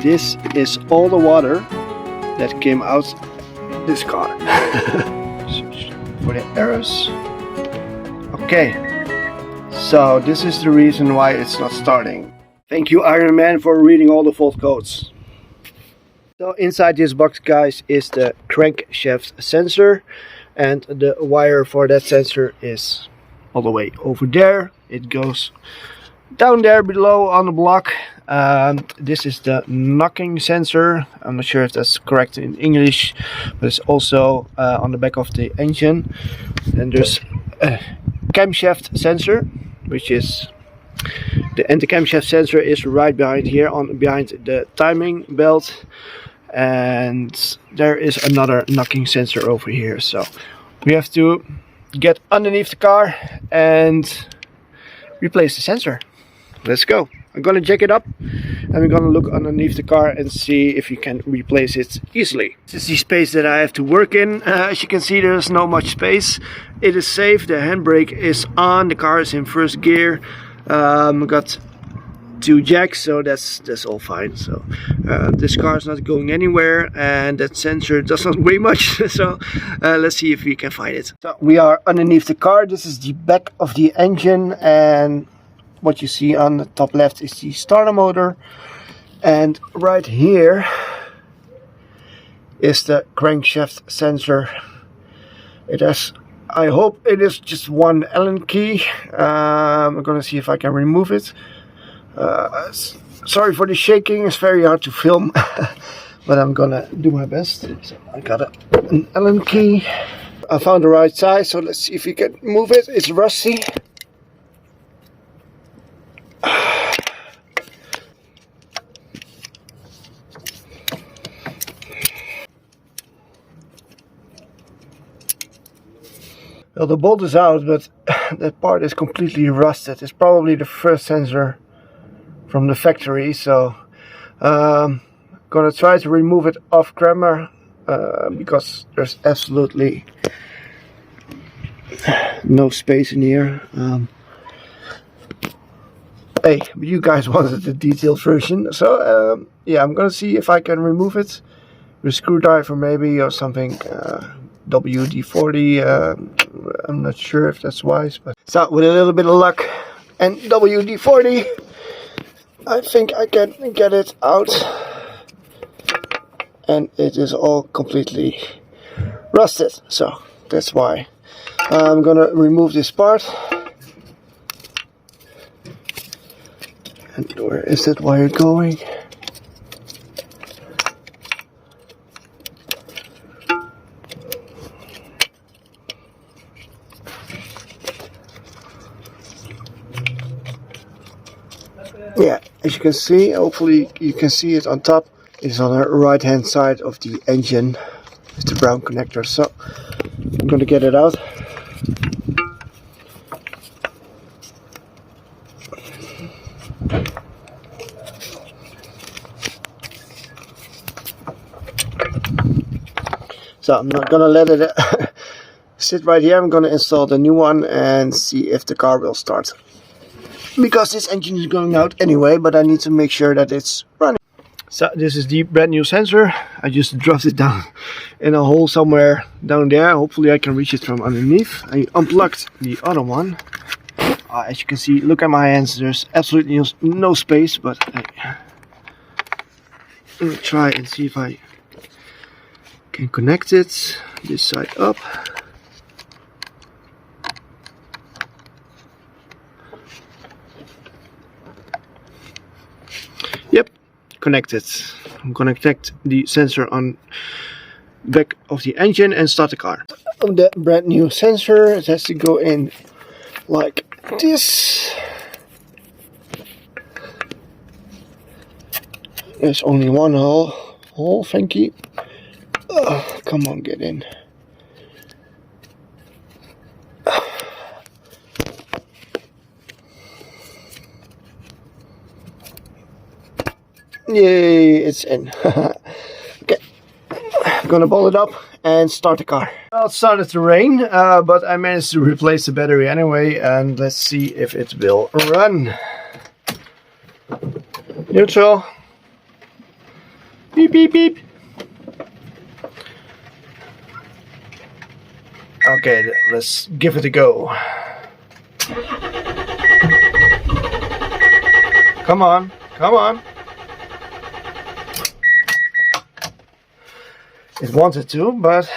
this is all the water that came out this car. For the arrows. Okay, so this is the reason why it's not starting. Thank you, Iron Man, for reading all the fault codes. So inside this box, guys, is the crankshaft sensor, and the wire for that sensor is all the way over there. It goes down there below on the block. This is the knocking sensor. I'm not sure if that's correct in English, but it's also on the back of the engine. And there's a camshaft sensor, which is the camshaft sensor is right behind here, behind the timing belt. And there is another knocking sensor over here. So we have to get underneath the car and replace the sensor. Let's go. I'm gonna jack it up and we're gonna look underneath the car and see if you can replace it easily. This is the space that I have to work in. As you can see, there's not much space. It is safe. The handbrake is on. The car is in first gear. Got 2 jacks, so that's all fine. So this car is not going anywhere, and that sensor does not weigh much. So let's see if we can find it. So we are underneath the car. This is the back of the engine, and what you see on the top left is the starter motor, and right here is the crankshaft sensor. It has, I hope it is just one Allen key. I'm gonna see if I can remove it. Sorry for the shaking, it's very hard to film, but I'm gonna do my best. So I got an Allen key. I found the right size, so let's see if we can move it. It's rusty. Well, the bolt is out, but that part is completely rusted. It's probably the first sensor from the factory, so gonna try to remove it off camera because there's absolutely no space in here. Hey, you guys wanted the detailed version, so yeah, I'm gonna see if I can remove it with a screwdriver maybe or something. WD-40, I'm not sure if that's wise, but so with a little bit of luck and WD-40, I think I can get it out, and it is all completely rusted, so that's why. I'm gonna remove this part. And where is that wire going? Yeah, as you can see, hopefully you can see it on top. It's on the right hand side of the engine. It's the brown connector, so I'm gonna get it out. So I'm not gonna let it sit right here. I'm gonna install the new one and see if the car will start. Because this engine is going out anyway, but I need to make sure that it's running. So this is the brand new sensor. I just dropped it down in a hole somewhere down there. Hopefully I can reach it from underneath. I unplugged the other one. As you can see, look at my hands. There's absolutely no space, but let me try and see if I can connect it this side up. Yep, connected. I'm gonna connect the sensor on back of the engine and start the car. On the brand new sensor, it has to go in like this. There's only one hole, thank you. Oh, come on, get in. Yay, it's in. Okay, I'm gonna bolt it up and start the car. Well, it started to rain, but I managed to replace the battery anyway, and let's see if it will run. Neutral. Beep, beep, beep. Okay, let's give it a go. Come on, come on. It wanted to, but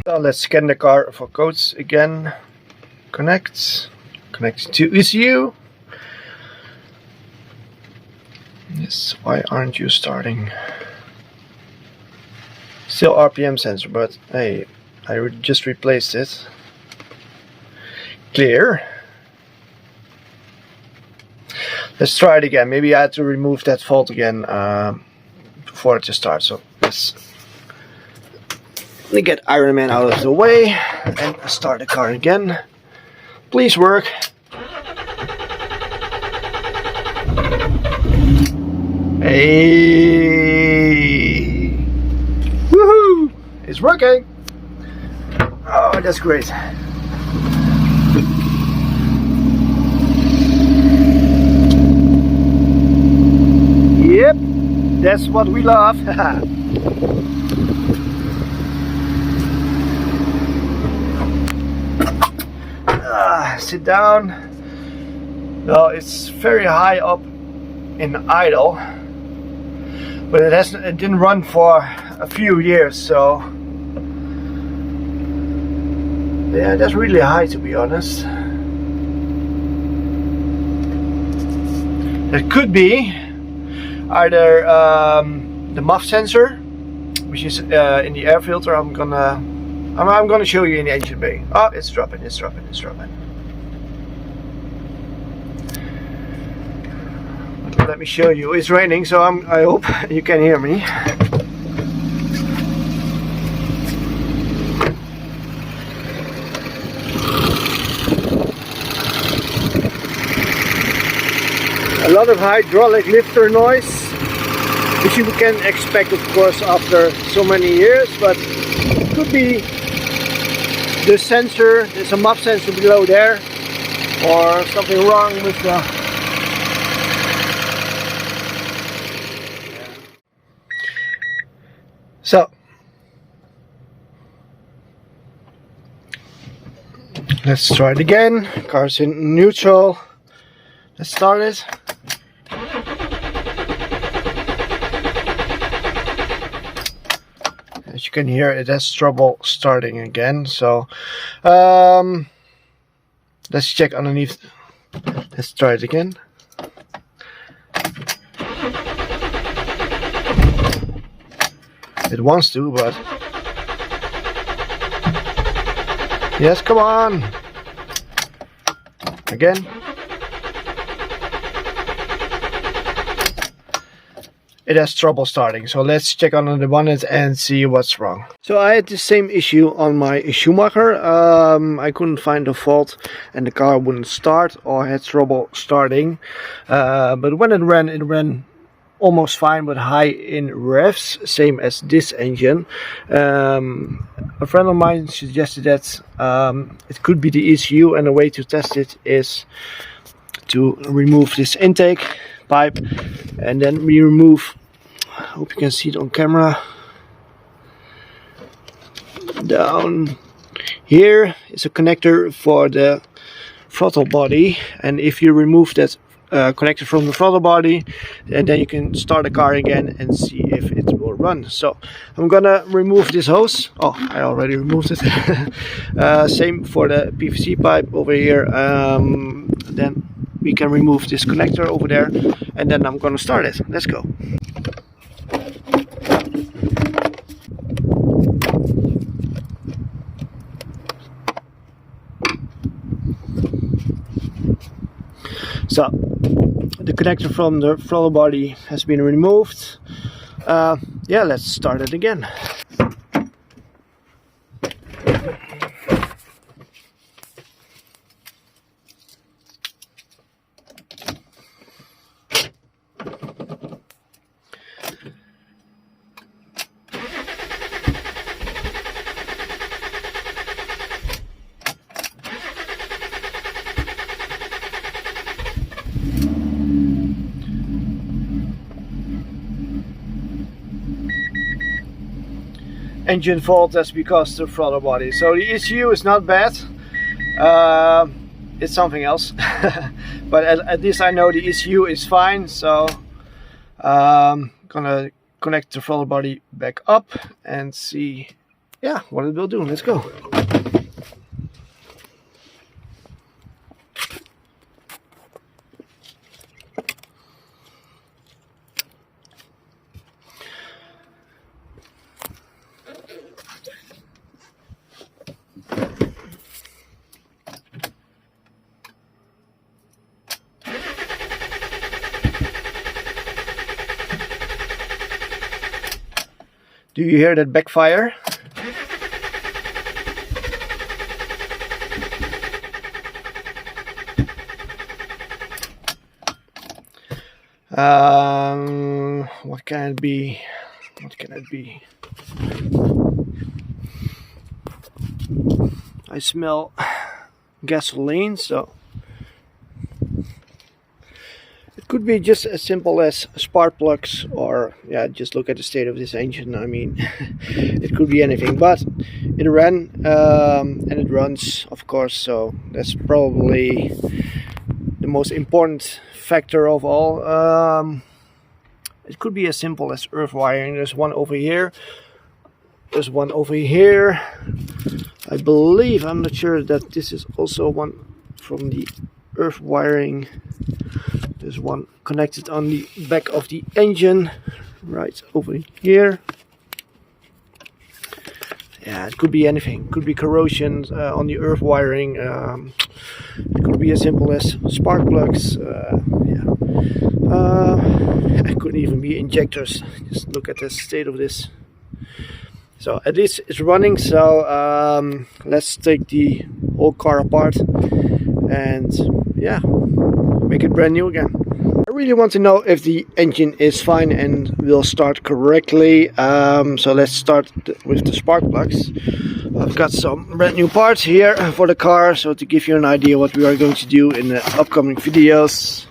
So let's scan the car for codes again. Connect to ECU. Yes, why aren't you starting? Still RPM sensor, but hey, I just replaced it. Clear. Let's try it again. Maybe I had to remove that fault again before it to start. So let me get Iron Man out of the way and start the car again. Please work. Hey! Woohoo! It's working! Oh, that's great. Yep, that's what we love. Sit down. Well, it's very high up in idle, but it didn't run for a few years, so yeah, that's really high, to be honest. It could be either the muff sensor, which is in the air filter. I'm gonna show you in the engine bay. Oh, it's dropping. Let me show you. It's raining, so I hope you can hear me. A lot of hydraulic lifter noise, which you can expect, of course, after so many years, but it could be the sensor. There's a muff sensor below there, or something wrong with the So let's try it again. Car's in neutral. Let's start it. As you can hear, it has trouble starting again. So let's check underneath. Let's try it again. It wants to, but yes, come on. Again. It has trouble starting, so let's check under the bonnet and see what's wrong. So I had the same issue on my Schumacher. I couldn't find the fault and the car wouldn't start or had trouble starting. But when it ran almost fine, but high in revs, same as this engine. A friend of mine suggested that it could be the ECU, and a way to test it is to remove this intake pipe, and then we remove, I hope you can see it on camera, down here is a connector for the throttle body, and if you remove that connector from the throttle body, and then you can start the car again and see if it will run. So I'm gonna remove this hose. Oh, I already removed it. Same for the PVC pipe over here. Then we can remove this connector over there, and then I'm gonna start it. Let's go. So the connector from the throttle body has been removed. Yeah, let's start it again. engine fault, that's because the throttle body. So the ECU is not bad, it's something else. But at least I know the ECU is fine, so gonna connect the throttle body back up and see, yeah, what it will do. Let's go. Do you hear that backfire? What can it be? What can it be? I smell gasoline, so it could be just as simple as spark plugs, or yeah, just look at the state of this engine. I mean, it could be anything, but it ran and it runs, of course, so that's probably the most important factor of all. It could be as simple as earth wiring. There's one over here, there's one over here. I believe, I'm not sure, that this is also one from the earth wiring. There's one connected on the back of the engine right over here. Yeah, it could be anything. It could be corrosion on the earth wiring. It could be as simple as spark plugs. It could even be injectors. Just look at the state of this. So at least it's running. So let's take the whole car apart and yeah, make it brand new again. I really want to know if the engine is fine and will start correctly. So let's start with the spark plugs. I've got some brand new parts here for the car, so to give you an idea what we are going to do in the upcoming videos.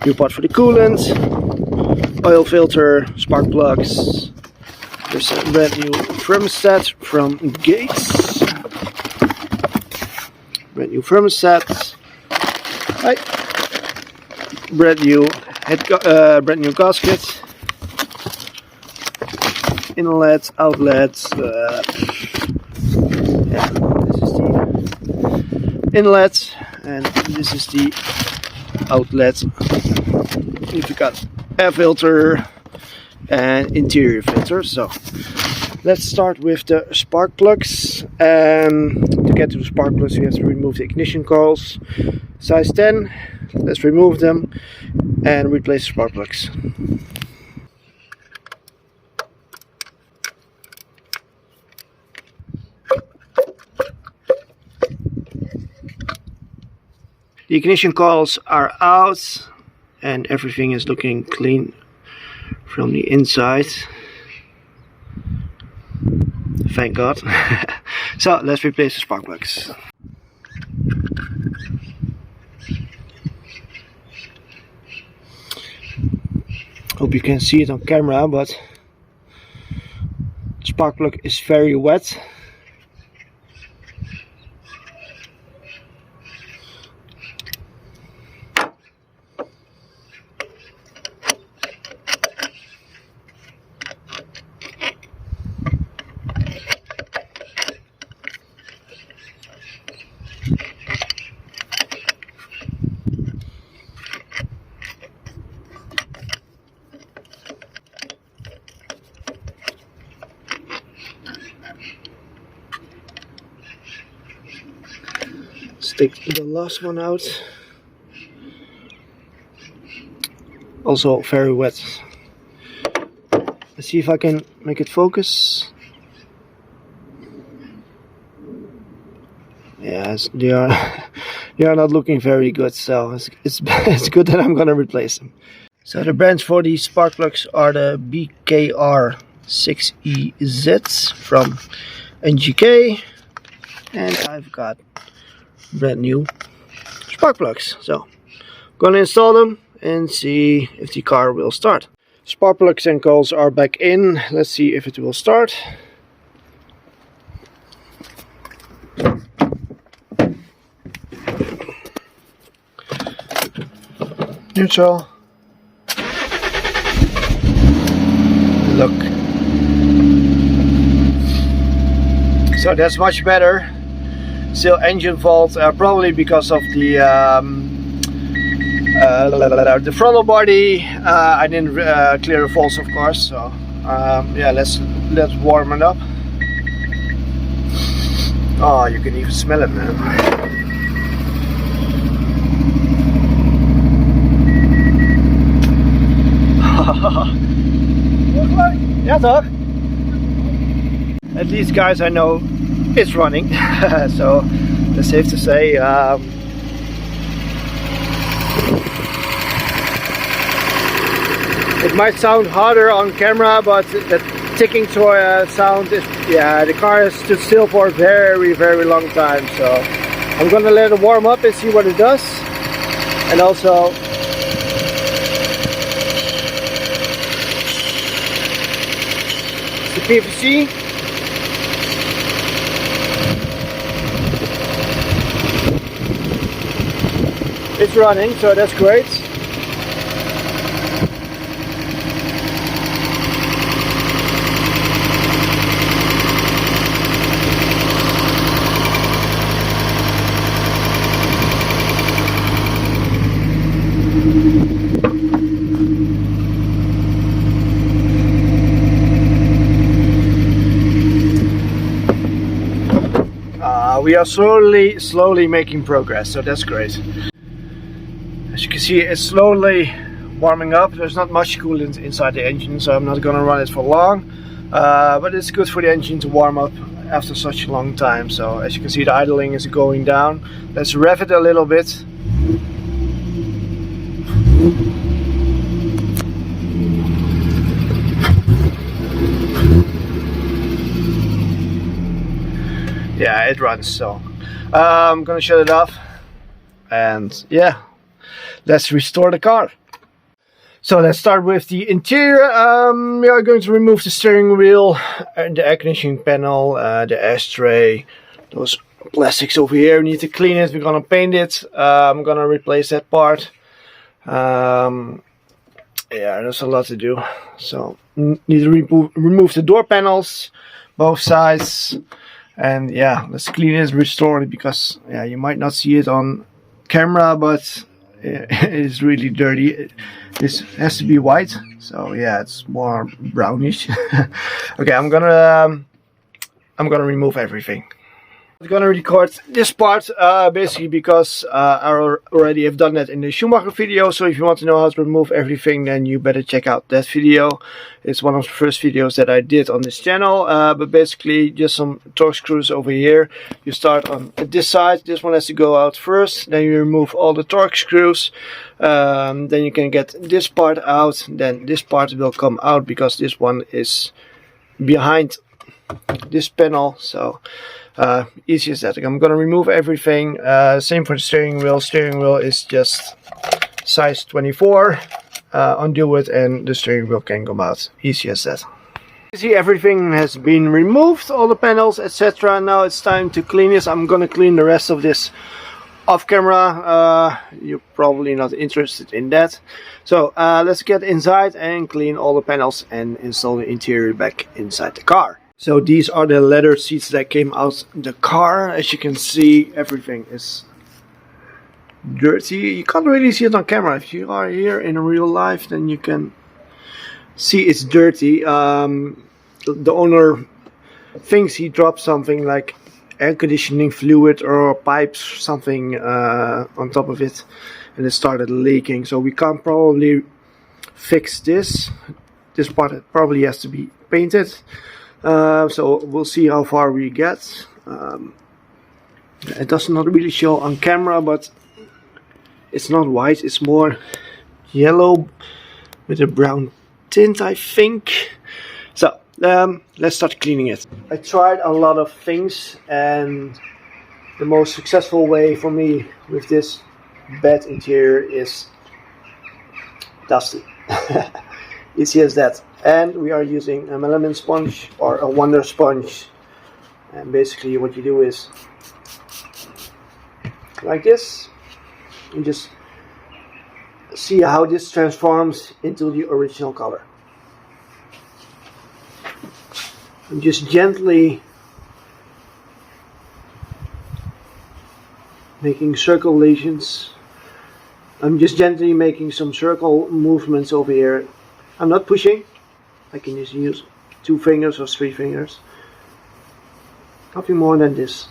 New part for the coolant, oil filter, spark plugs. There's a brand new thermostat from Gates. Brand new thermostat. Right. Brand new brand new gasket. Inlet, outlet. Yeah, this is the inlet, and this is the outlet. You've got air filter and interior filter. So let's start with the spark plugs. To get to the spark plugs, you have to remove the ignition coils. Size 10. Let's remove them and replace the spark plugs. The ignition coils are out and everything is looking clean from the inside. Thank God. So let's replace the spark plugs. Hope you can see it on camera, but the spark plug is very wet. Take the last one out. Also very wet. Let's see if I can make it focus. Yes, they are not looking very good, so it's good that I'm gonna replace them. So the brands for these spark plugs are the BKR6EZ from NGK, and I've got brand new spark plugs. So I'm gonna install them and see if the car will start. Spark plugs and coils are back in. Let's see if it will start. Neutral. Look. So that's much better. Still engine fault, probably because of the throttle body. I didn't clear the faults, of course. So yeah, let's warm it up. Oh, you can even smell it, man. Yeah, toch? At least, guys, I know it's running. So that's safe to say. It might sound harder on camera, but the ticking sound is, yeah, the car has stood still for a very, very long time. So I'm gonna let it warm up and see what it does. And also, the PVC. It's running, so that's great. We are slowly making progress, so that's great. As you can see, it's slowly warming up. There's not much coolant inside the engine, so I'm not gonna run it for long. But it's good for the engine to warm up after such a long time. So as you can see, the idling is going down. Let's rev it a little bit. Yeah, it runs, so I'm gonna shut it off, and yeah, let's restore the car. So let's start with the interior. We are going to remove the steering wheel and the air conditioning panel, the ashtray, those plastics over here. We need to clean it. We're gonna paint it. I'm gonna replace that part. Yeah, there's a lot to do. So need to remove the door panels, both sides. And yeah, let's clean it, restore it, because yeah, you might not see it on camera, but it is really dirty. This has to be white, so yeah, it's more brownish. Okay, I'm gonna remove everything. I'm gonna record this part basically because I already have done that in the Schumacher video. So if you want to know how to remove everything, then you better check out that video. It's one of the first videos that I did on this channel. But basically just some torque screws over here. You start on this side. This one has to go out first. Then you remove all the torque screws. Then you can get this part out. Then this part will come out because this one is behind this panel. So easy as that. I'm gonna remove everything. Same for the steering wheel. Steering wheel is just size 24. Undo it and the steering wheel can come out. Easy as that. You see, everything has been removed, all the panels, etc. Now it's time to clean this. I'm gonna clean the rest of this off camera. You're probably not interested in that. So let's get inside and clean all the panels and install the interior back inside the car. So these are the leather seats that came out the car. As you can see, everything is dirty. You can't really see it on camera. If you are here in real life, then you can see it's dirty. The owner thinks he dropped something like air conditioning fluid or pipes, something on top of it, and it started leaking. So we can't probably fix this. This part probably has to be painted. So we'll see how far we get. It does not really show on camera, but it's not white, it's more yellow with a brown tint, I think. So let's start cleaning it. I tried a lot of things, and the most successful way for me with this bed interior is dusty. Easy as that. And we are using a melamine sponge or a Wonder sponge. And basically what you do is like this. And just see how this transforms into the original color. And just gently making circulations. I'm just gently making some circle movements over here. I'm not pushing. I can just use 2 fingers or 3 fingers. Nothing more than this.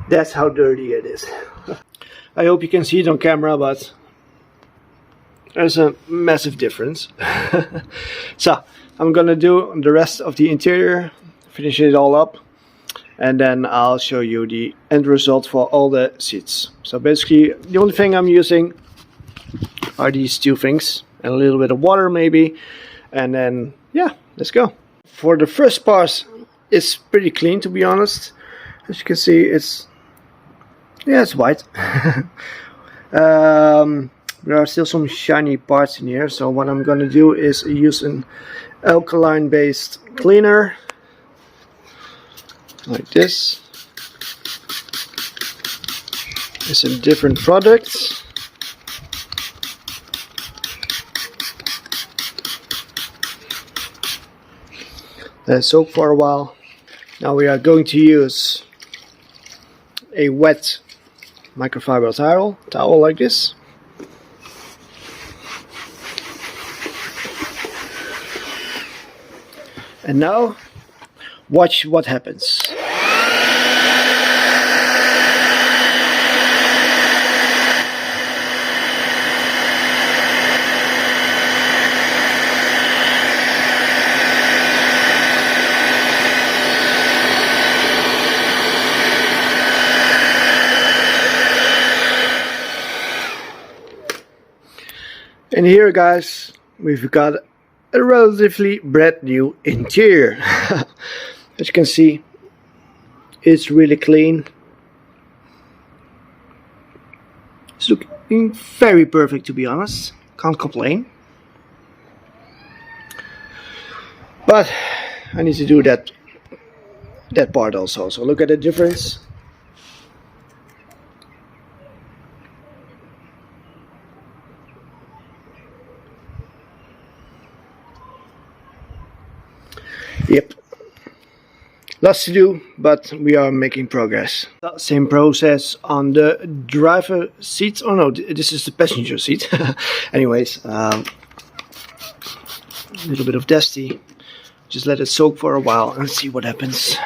That's how dirty it is. I hope you can see it on camera, but there's a massive difference. So I'm gonna do the rest of the interior, finish it all up, and then I'll show you the end result for all the seats. So basically the only thing I'm using are these 2 things and a little bit of water maybe, and then yeah, let's go. For the first part, it's pretty clean, to be honest. As you can see, it's white. There are still some shiny parts in here, so what I'm gonna do is use an alkaline based cleaner like this. It's a different product. Let it soak for a while. Now we are going to use a wet microfiber towel like this. And now watch what happens. And here, guys, we've got a relatively brand new interior. As you can see, it's really clean. It's looking very perfect, to be honest. Can't complain. But I need to do that part also. So look at the difference. Yep, lots to do, but we are making progress. Same process on the driver seat. Oh no, this is the passenger seat. Anyways, a little bit of dusty. Just let it soak for a while and see what happens.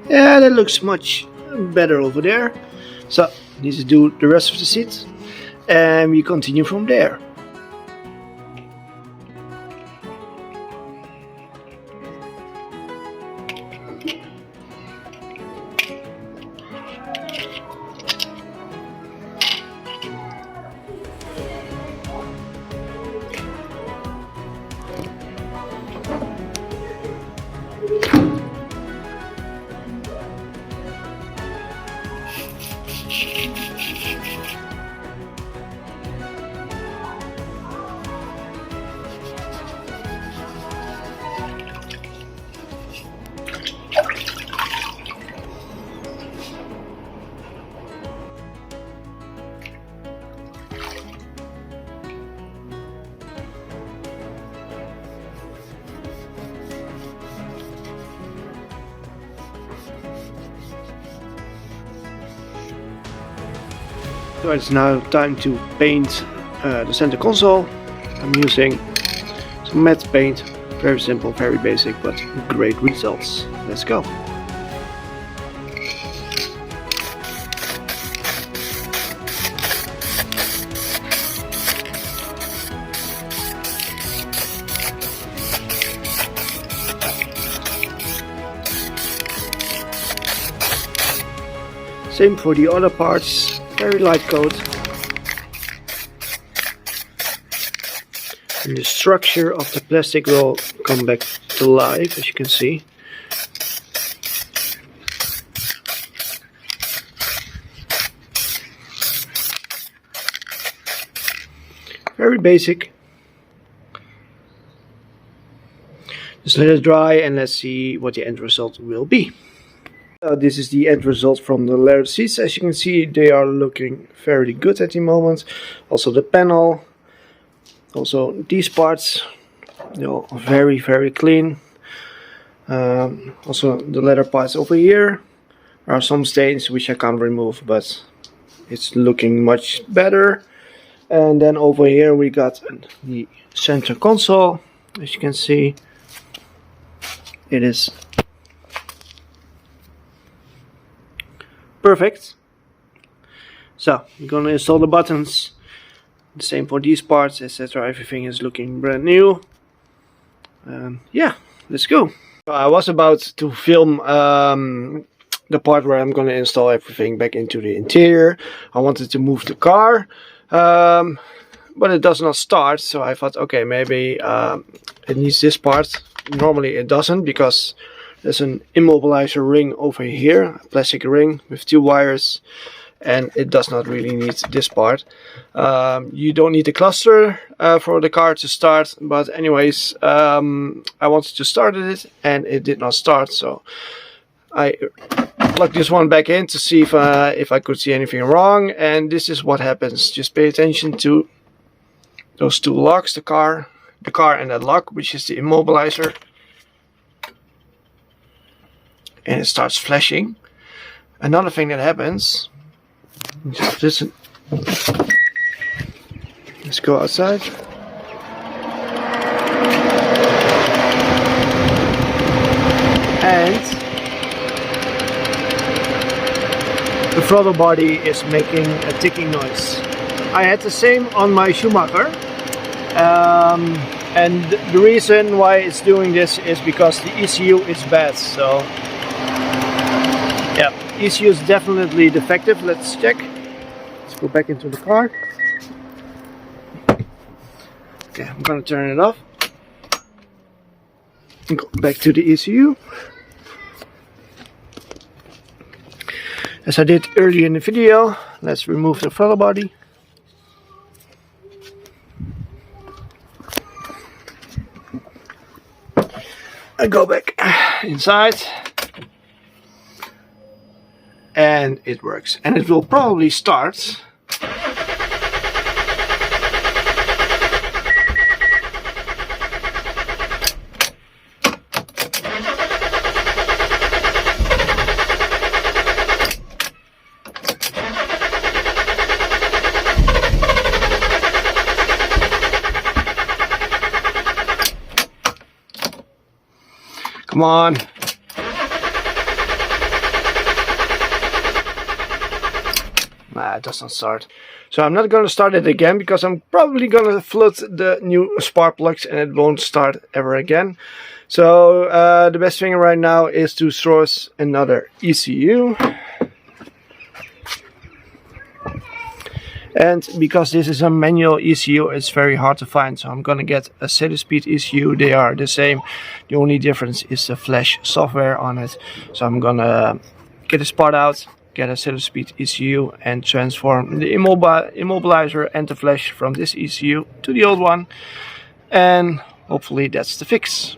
Yeah, that looks much better over there. So, need to do the rest of the seat, and we continue from there. So it's now time to paint the center console. I'm using some matte paint, very simple, very basic, but great results. Let's go. Same for the other parts, very light coat. And the structure of the plastic will come back to life, as you can see. Very basic. Just let it dry and let's see what the end result will be. This is the end result from the leather seats. As you can see, they are looking very good at the moment. Also the panel, also these parts, they're all very clean. Also the leather parts over here. There are some stains which I can't remove, but it's looking much better. And then over here we got the center console. As you can see, it is perfect. So I'm gonna install the buttons. The same for these parts, etc. Everything is looking brand new. Yeah, let's go. I was about to film the part where I'm gonna install everything back into the interior. I wanted to move the car. But it does not start, so I thought, okay, maybe it needs this part. Normally it doesn't, because there's an immobilizer ring over here, a plastic ring with 2 wires, and it does not really need this part. You don't need a cluster for the car to start, but anyways, I wanted to start it and it did not start, so I plug this one back in to see if I could see anything wrong, and this is what happens. Just pay attention to those 2 locks, the car and that lock, which is the immobilizer, and it starts flashing. Another thing that happens, just listen. Let's go outside. And the throttle body is making a ticking noise. I had the same on my Schumacher, and the reason why it's doing this is because the ECU is bad. So yeah, ECU is definitely defective. Let's check. Let's go back into the car. Okay, I'm gonna turn it off and go back to the ECU. As I did earlier in the video, let's remove the throttle body. I go back inside and it works, and it will probably start. Come on. Nah, it does not start. So I'm not going to start it again, because I'm probably going to flood the new spark plugs and it won't start ever again. So the best thing right now is to source another ECU. And because this is a manual ECU, it's very hard to find. So I'm gonna get a steady speed ECU. They are the same. The only difference is the flash software on it. So I'm gonna get this part out, get a steady speed ECU, and transform the immobilizer and the flash from this ECU to the old one. And hopefully that's the fix.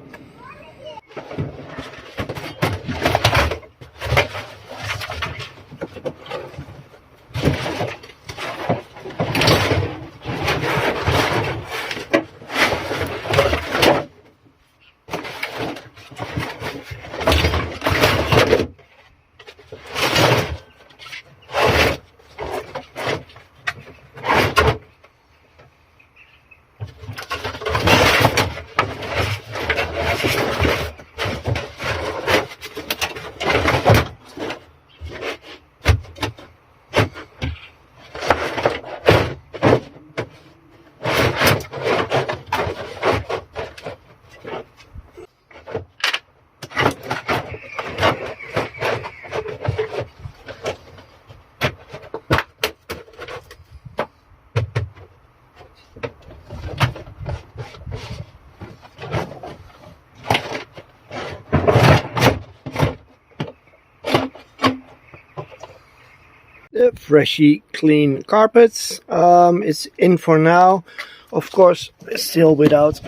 The freshly clean carpets. It's in for now. Of course, still without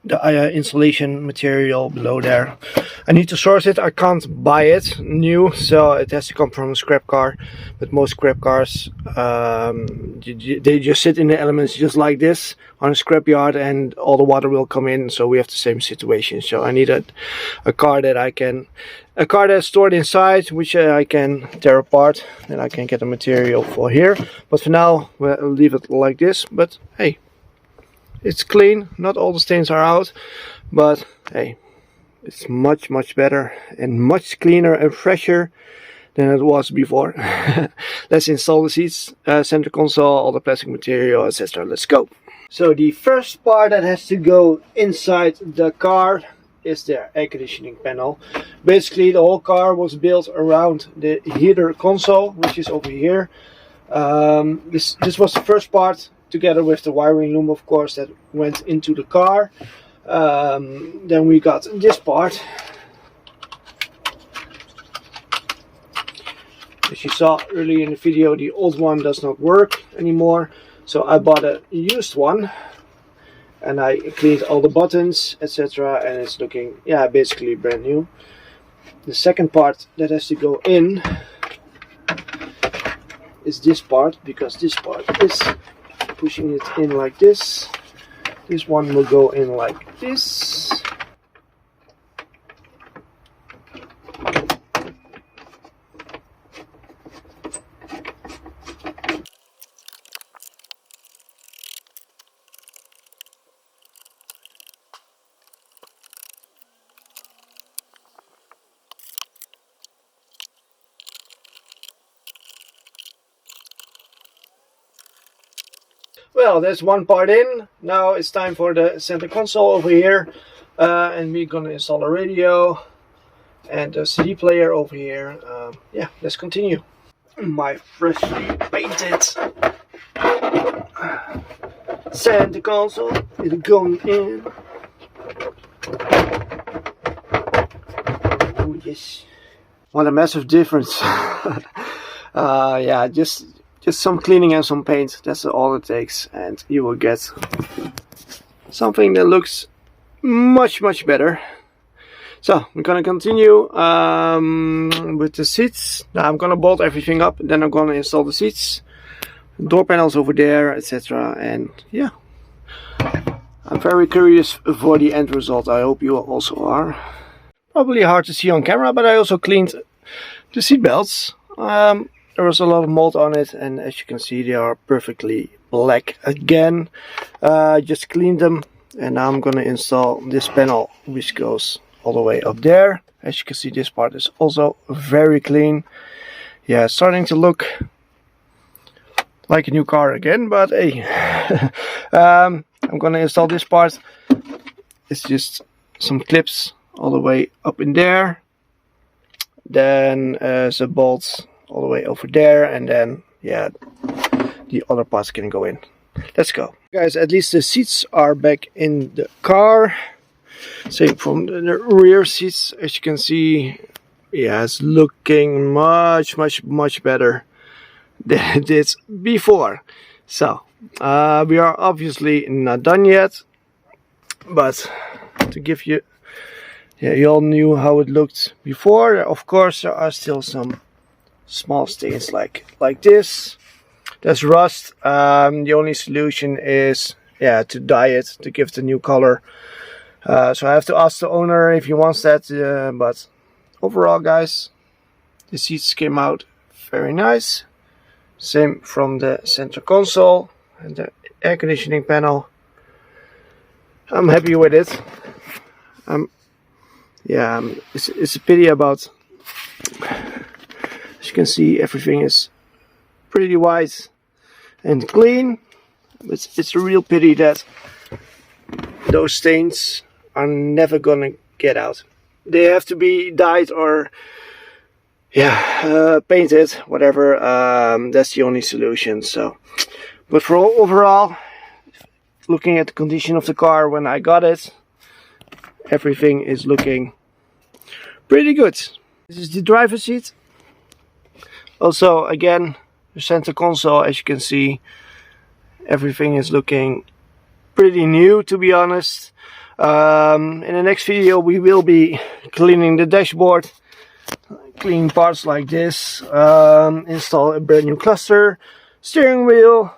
the insulation material below there. I need to source it. I can't buy it new, so it has to come from a scrap car. But most scrap cars, they just sit in the elements just like this on a scrap yard, and all the water will come in. So we have the same situation. So I need a car that's stored inside, which I can tear apart, and I can get the material for here. But for now, we'll leave it like this. But hey, it's clean. Not all the stains are out, but hey, it's much better and much cleaner and fresher than it was before. Let's install the seats, center console, all the plastic material, etc. Let's go. So the first part that has to go inside the car is the air conditioning panel. Basically, the whole car was built around the heater console, which is over here. This was the first part, together with the wiring loom, of course, that went into the car. Then we got this part. As you saw earlier in the video, the old one does not work anymore, so I bought a used one, and I cleaned all the buttons, etc., and it's looking, yeah, basically brand new. The second part that has to go in is this part, because this part is pushing it in like this. This one will go in like this. Well, there's one part in. Now it's time for the center console over here, and we're gonna install a radio and a CD player over here. Yeah, let's continue. My freshly painted center console is going in. Oh yes, what a massive difference. Yeah, just some cleaning and some paint, that's all it takes, and you will get something that looks much better. So we're gonna continue with the seats. Now I'm gonna bolt everything up, then I'm gonna install the seats, door panels over there, etc. And yeah, I'm very curious for the end result. I hope you also are. Probably hard to see on camera, but I also cleaned the seat belts. There was a lot of mold on it, and as you can see, they are perfectly black again. Just cleaned them, and now I'm gonna install this panel, which goes all the way up there. As you can see, this part is also very clean. Yeah, starting to look like a new car again, but hey. I'm gonna install this part. It's just some clips all the way up in there. Then some bolts all the way over there, and then yeah, the other parts can go in. Let's go, guys. At least the seats are back in the car. Same from the rear seats, as you can see. Yeah, it's looking much better than it did before. So we are obviously not done yet, but to give you, yeah, you all knew how it looked before. Of course, there are still some small stains like this. That's rust. The only solution is, yeah, to dye it, to give it a new color. So I have to ask the owner if he wants that. But overall, guys, the seats came out very nice. Same from the center console and the air conditioning panel. I'm happy with it. Yeah, it's a pity about. As you can see, everything is pretty white and clean. It's a real pity that those stains are never gonna get out. They have to be dyed or, yeah, painted, whatever. That's the only solution. So, but for overall, looking at the condition of the car when I got it, everything is looking pretty good. This is the driver's seat. Also, again, the center console, as you can see, everything is looking pretty new, to be honest. In the next video we will be cleaning the dashboard, cleaning parts like this, install a brand new cluster, steering wheel.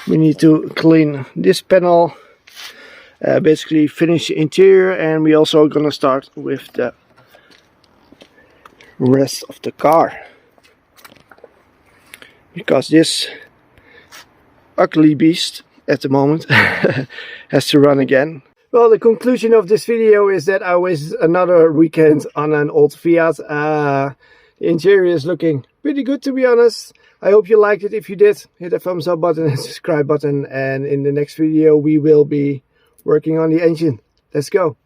We need to clean this panel, basically finish the interior, and we also gonna start with the rest of the car, because this ugly beast at the moment has to run again. Well, the conclusion of this video is that I wasted another weekend on an old Fiat. The interior is looking pretty good, to be honest. I hope you liked it. If you did, hit the thumbs up button and subscribe button, and in the next video we will be working on the engine. Let's go.